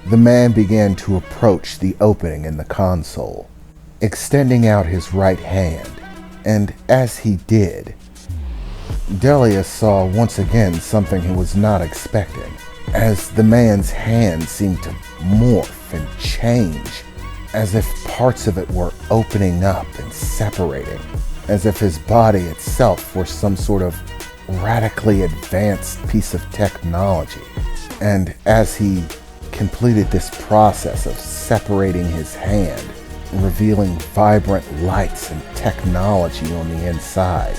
The man began to approach the opening in the console, extending out his right hand, and as he did, Delius saw once again something he was not expecting, as the man's hand seemed to morph and change, as if parts of it were opening up and separating, as if his body itself were some sort of radically advanced piece of technology. And as he completed this process of separating his hand, revealing vibrant lights and technology on the inside,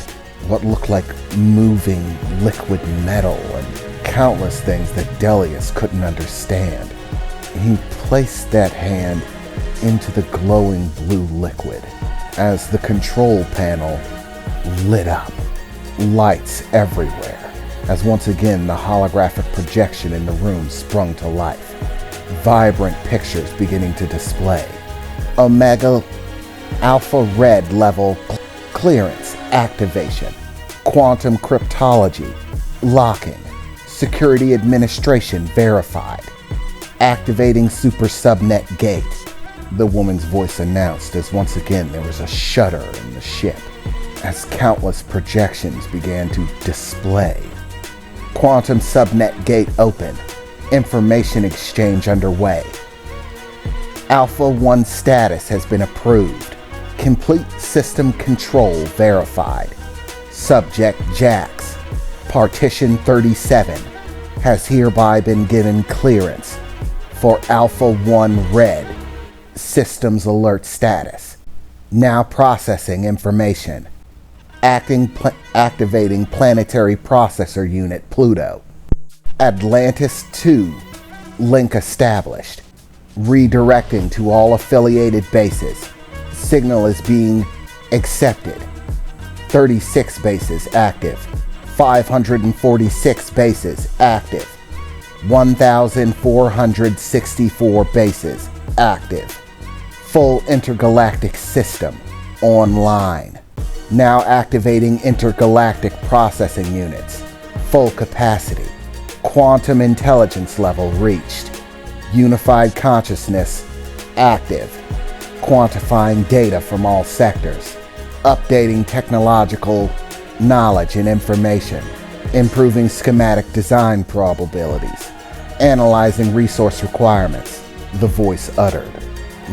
what looked like moving liquid metal and countless things that Delius couldn't understand, he placed that hand into the glowing blue liquid as the control panel lit up. Lights everywhere, as once again the holographic projection in the room sprung to life. Vibrant pictures beginning to display. Omega Alpha Red level clearance activation. Quantum cryptology locking. Security administration verified. Activating super subnet gate, the woman's voice announced as once again there was a shudder in the ship as countless projections began to display. Quantum subnet gate open. Information exchange underway. Alpha 1 status has been approved. Complete system control verified. Subject Jax, Partition 37, has hereby been given clearance for Alpha 1 Red systems alert status. Now processing information. Activating planetary processor unit Pluto. Atlantis 2 link established. Redirecting to all affiliated bases. Signal is being accepted. 36 bases active. 546 bases active. 1,464 bases active. Full intergalactic system online. Now activating intergalactic processing units. Full capacity. Quantum intelligence level reached. Unified consciousness active. Quantifying data from all sectors. Updating technological knowledge and information. Improving schematic design probabilities. Analyzing resource requirements, the voice uttered.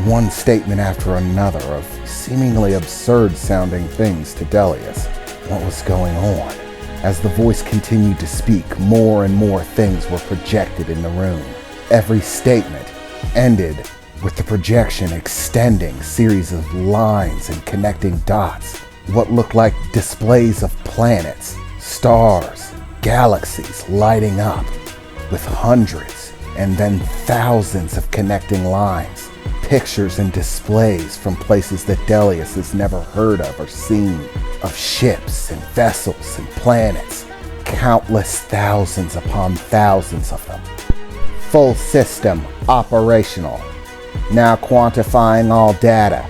One statement after another of seemingly absurd-sounding things to Delius. What was going on? As the voice continued to speak, more and more things were projected in the room. Every statement ended with the projection extending series of lines and connecting dots. What looked like displays of planets, stars, galaxies lighting up with hundreds and then thousands of connecting lines. Pictures and displays from places that Delius has never heard of or seen, of ships and vessels and planets, countless thousands upon thousands of them. Full system operational. Now quantifying all data,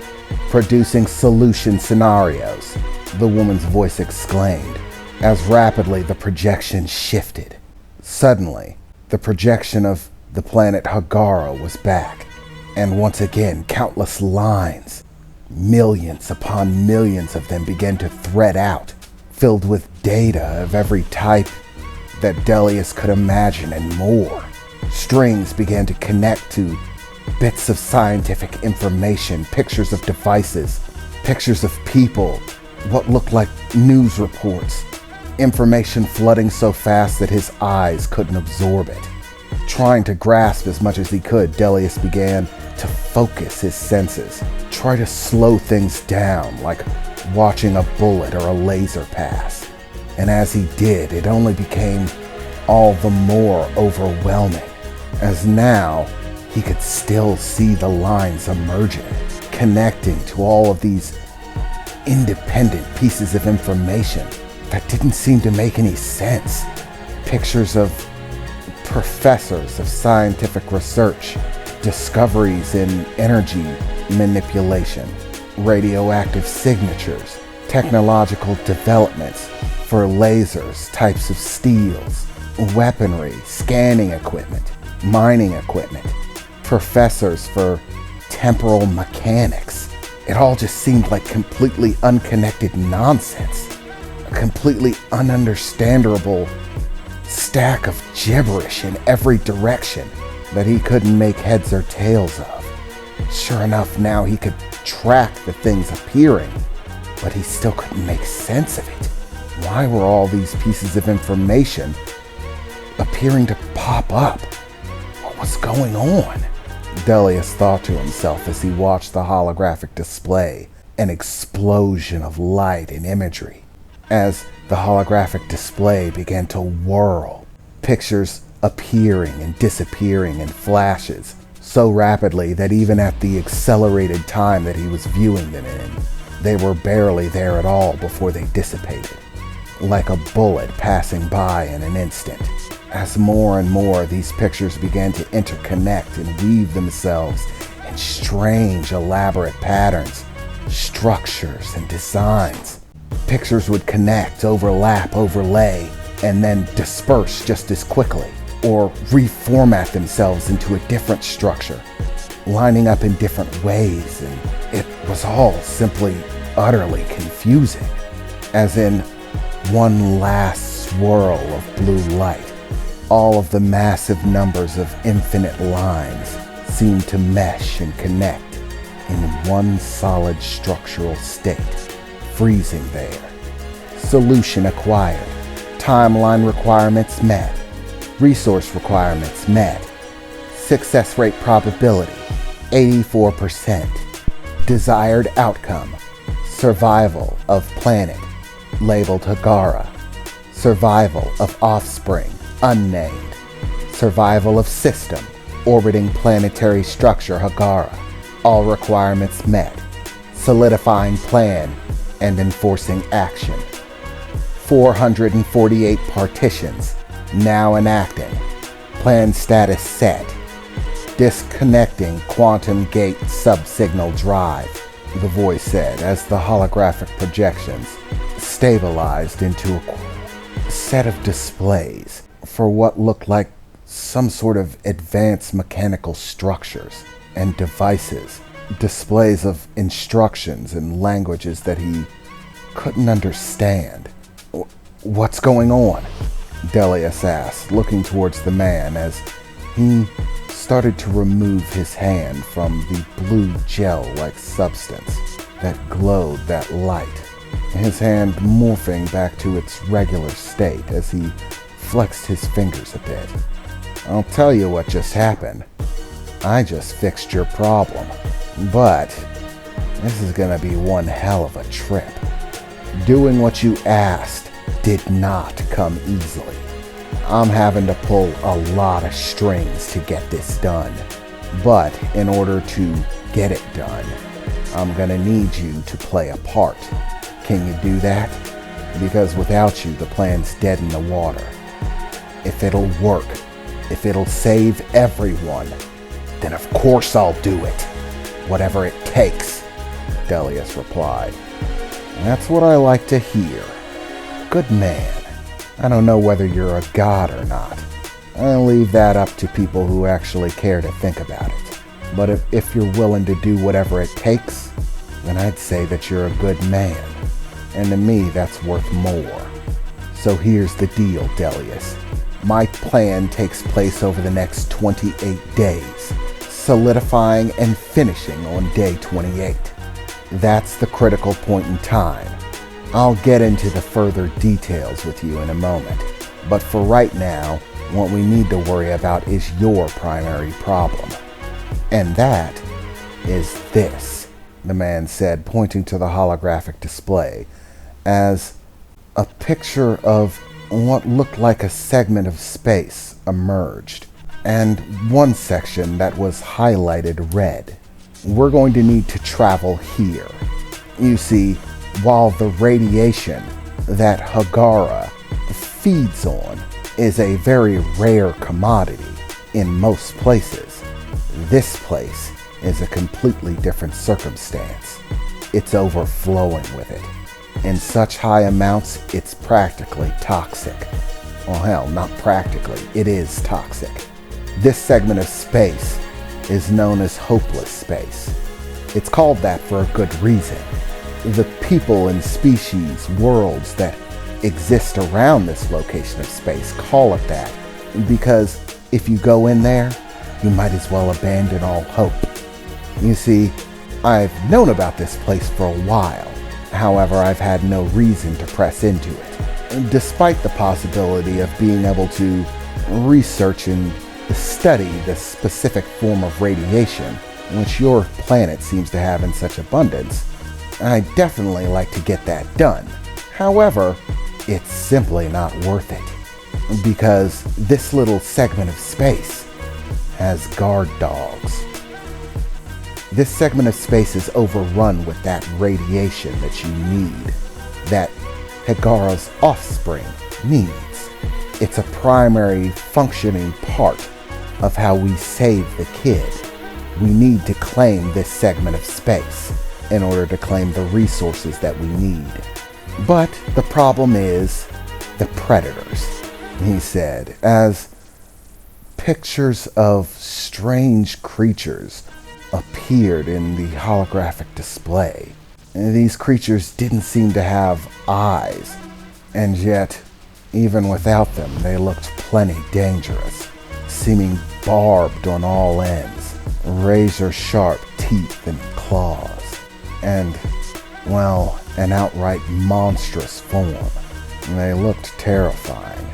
producing solution scenarios, the woman's voice exclaimed, as rapidly the projection shifted. Suddenly, the projection of the planet Hagara was back. And once again, countless lines, millions upon millions of them began to thread out, filled with data of every type that Delius could imagine and more. Strings began to connect to bits of scientific information, pictures of devices, pictures of people, what looked like news reports, information flooding so fast that his eyes couldn't absorb it. Trying to grasp as much as he could, Delius began to focus his senses, try to slow things down like watching a bullet or a laser pass. And as he did, it only became all the more overwhelming, as now he could still see the lines emerging, connecting to all of these independent pieces of information that didn't seem to make any sense. Pictures of professors of scientific research, discoveries in energy manipulation, radioactive signatures, technological developments for lasers, types of steels, weaponry, scanning equipment, mining equipment, professors for temporal mechanics. It all just seemed like completely unconnected nonsense. A completely ununderstandable stack of gibberish in every direction that he couldn't make heads or tails of. Sure enough, now he could track the things appearing, but he still couldn't make sense of it. Why were all these pieces of information appearing to pop up? What was going on? Delius thought to himself as he watched the holographic display, an explosion of light and imagery. As the holographic display began to whirl, pictures appearing and disappearing in flashes so rapidly that even at the accelerated time that he was viewing them in, they were barely there at all before they dissipated, like a bullet passing by in an instant. As more and more these pictures began to interconnect and weave themselves in strange, elaborate patterns, structures, and designs. Pictures would connect, overlap, overlay, and then disperse just as quickly, or reformat themselves into a different structure, lining up in different ways, and it was all simply utterly confusing. As in one last swirl of blue light, all of the massive numbers of infinite lines seemed to mesh and connect in one solid structural state, freezing there. Solution acquired. Timeline requirements met. Resource requirements met. Success rate probability, 84%. Desired outcome, survival of planet, labeled Hagara. Survival of offspring, unnamed. Survival of system, orbiting planetary structure Hagara. All requirements met. Solidifying plan and enforcing action. 448 partitions, now enacting. Plan status set. Disconnecting quantum gate subsignal drive, the voice said as the holographic projections stabilized into a set of displays for what looked like some sort of advanced mechanical structures and devices, displays of instructions in languages that he couldn't understand. What's going on? Delius asked, looking towards the man as he started to remove his hand from the blue gel-like substance that glowed that light, his hand morphing back to its regular state as he flexed his fingers a bit. I'll tell you what just happened. I just fixed your problem, but this is gonna be one hell of a trip. Doing what you asked did not come easily. I'm having to pull a lot of strings to get this done. But in order to get it done, I'm gonna need you to play a part. Can you do that? Because without you, the plan's dead in the water. If it'll work, if it'll save everyone, then of course I'll do it. Whatever it takes, Delius replied. And that's what I like to hear. Good man. I don't know whether you're a god or not. I'll leave that up to people who actually care to think about it. But if you're willing to do whatever it takes, then I'd say that you're a good man. And to me, that's worth more. So here's the deal, Delius. My plan takes place over the next 28 days, solidifying and finishing on day 28. That's the critical point in time. I'll get into the further details with you in a moment, but for right now, what we need to worry about is your primary problem. And that is this, the man said, pointing to the holographic display, as a picture of what looked like a segment of space emerged, and one section that was highlighted red. We're going to need to travel here. You see, while the radiation that Hagara feeds on is a very rare commodity in most places, this place is a completely different circumstance. It's overflowing with it. In such high amounts, it's practically toxic. Well, hell, not practically, it is toxic. This segment of space is known as hopeless space. It's called that for a good reason. The people and species, worlds that exist around this location of space call it that because if you go in there, you might as well abandon all hope. You see, I've known about this place for a while. However, I've had no reason to press into it, despite the possibility of being able to research and study the specific form of radiation which your planet seems to have in such abundance. I'd definitely like to get that done. However, it's simply not worth it, because this little segment of space has guard dogs. This segment of space is overrun with that radiation that you need, that Hagara's offspring needs. It's a primary functioning part of how we save the kid. We need to claim this segment of space in order to claim the resources that we need. But the problem is the predators, he said, as pictures of strange creatures appeared in the holographic display. These creatures didn't seem to have eyes, and yet, even without them, they looked plenty dangerous, seeming barbed on all ends, razor-sharp teeth and claws, and, well, an outright monstrous form. They looked terrifying.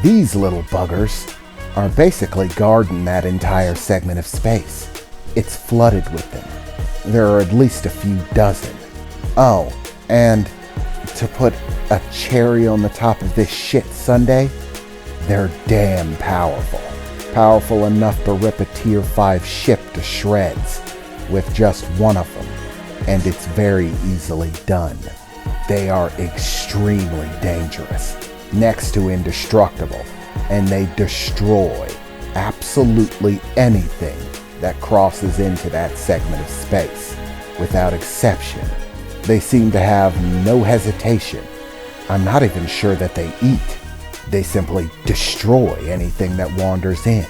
These little buggers are basically guarding that entire segment of space. It's flooded with them. There are at least a few dozen. Oh, and to put a cherry on the top of this shit sundae, they're damn powerful. Powerful enough to rip a Tier 5 ship to shreds with just one of them, and it's very easily done. They are extremely dangerous, next to indestructible, and they destroy absolutely anything that crosses into that segment of space, without exception. They seem to have no hesitation. I'm not even sure that they eat. They simply destroy anything that wanders in.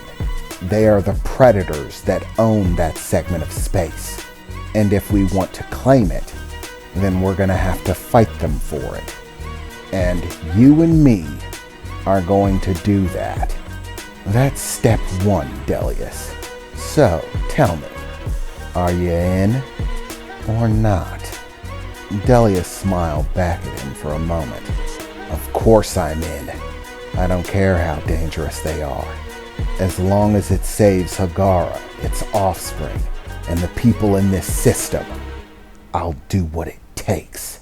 They are the predators that own that segment of space. And if we want to claim it, then we're gonna have to fight them for it. And you and me are going to do that. That's step one, Delius. So, tell me, are you in or not? Delius smiled back at him for a moment. Of course I'm in. I don't care how dangerous they are. As long as it saves Hagara, its offspring, and the people in this system, I'll do what it takes.